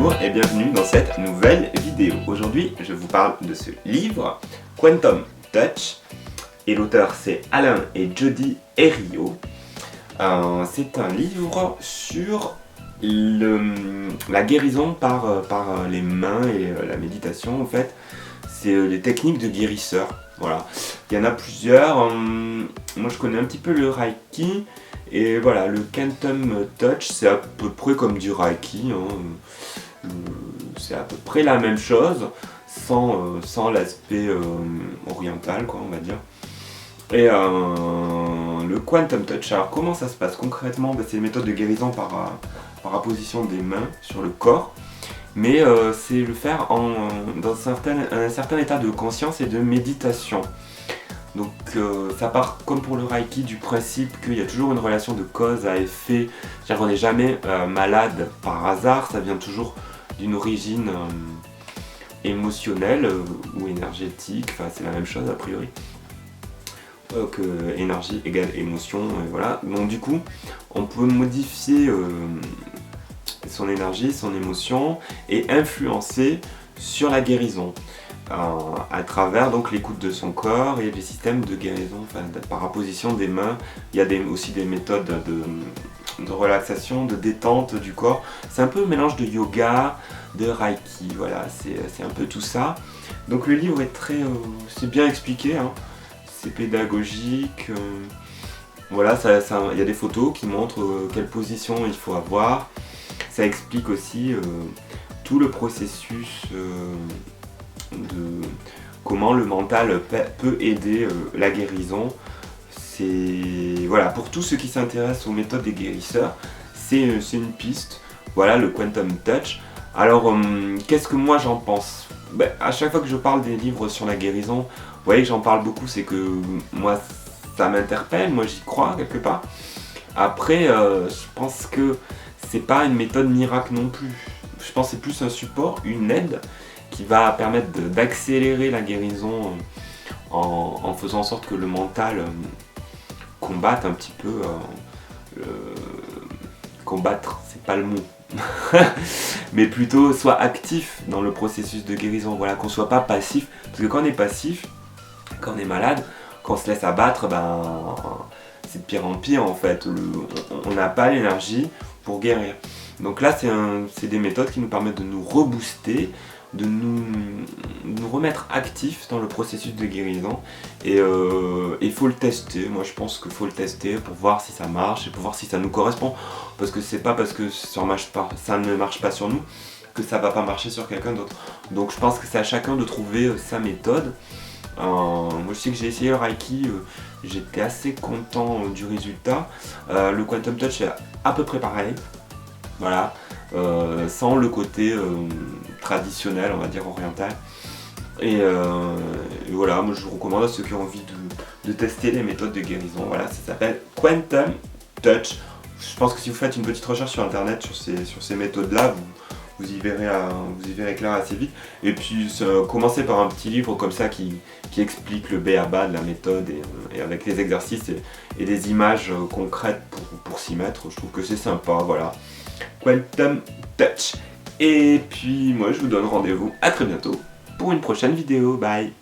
Bonjour et bienvenue dans cette nouvelle vidéo. Aujourd'hui, je vous parle de ce livre, Quantum Touch, et l'auteur c'est Alain et Jody Herriot. C'est un livre sur la guérison par les mains et la méditation en fait. C'est les techniques de guérisseur. Voilà. Il y en a plusieurs. Moi je connais un petit peu le Reiki. Et voilà, le Quantum Touch, c'est à peu près comme du Reiki. C'est à peu près la même chose, sans l'aspect oriental, quoi, on va dire. Et le Quantum Touch, alors comment ça se passe concrètement? C'est une méthode de guérison par apposition des mains sur le corps. Mais c'est le faire dans un certain état de conscience et de méditation. Donc ça part comme pour le Reiki du principe qu'il y a toujours une relation de cause à effet. C'est-à-dire qu'on n'est jamais malade par hasard, ça vient toujours d'une origine émotionnelle ou énergétique, enfin c'est la même chose a priori. Que énergie égale émotion, et voilà. Donc du coup, on peut modifier son énergie, son émotion et influencer sur la guérison. À travers donc l'écoute de son corps et les systèmes de guérison, enfin, par apposition des mains. Il y a aussi des méthodes de relaxation, de détente du corps. C'est un peu un mélange de yoga, de Reiki, voilà, c'est un peu tout ça. Donc le livre est c'est bien expliqué, hein. C'est pédagogique. Voilà, il y a des photos qui montrent quelle position il faut avoir. Ça explique aussi tout le processus de comment le mental peut aider la guérison. Voilà, pour tous ceux qui s'intéressent aux méthodes des guérisseurs, c'est une piste. Voilà, le Quantum Touch. Alors, qu'est-ce que moi j'en pense? À chaque fois que je parle des livres sur la guérison, vous voyez que j'en parle beaucoup, c'est que moi ça m'interpelle, moi j'y crois quelque part. Après, je pense que c'est pas une méthode miracle non plus. Je pense que c'est plus un support, une aide qui va permettre d'accélérer la guérison en faisant en sorte que le mental combatte un petit peu. Combattre, c'est pas le mot. Mais plutôt soit actif dans le processus de guérison. Voilà, qu'on soit pas passif. Parce que quand on est passif, quand on est malade, quand on se laisse abattre, c'est de pire en pire en fait. On n'a pas l'énergie pour guérir. Donc là, c'est des méthodes qui nous permettent de nous rebooster, de nous remettre actifs dans le processus de guérison. Et il faut le tester. Moi, je pense qu'il faut le tester pour voir si ça marche et pour voir si ça nous correspond. Parce que c'est pas parce que ça ne marche pas sur nous que ça va pas marcher sur quelqu'un d'autre. Donc je pense que c'est à chacun de trouver sa méthode. Moi je sais que j'ai essayé le Reiki, j'étais assez content du résultat. Le Quantum Touch est à peu près pareil, voilà, sans le côté traditionnel, on va dire oriental. Et voilà, moi je vous recommande à ceux qui ont envie de tester les méthodes de guérison. Voilà, ça s'appelle Quantum Touch. Je pense que si vous faites une petite recherche sur internet sur ces méthodes-là, vous y verrez clair assez vite. Et puis commencez par un petit livre comme ça qui explique le b.a.-ba de la méthode et avec les exercices et des images concrètes pour s'y mettre. Je trouve que c'est sympa, voilà. Quantum Touch. Et puis moi je vous donne rendez-vous à très bientôt pour une prochaine vidéo. Bye.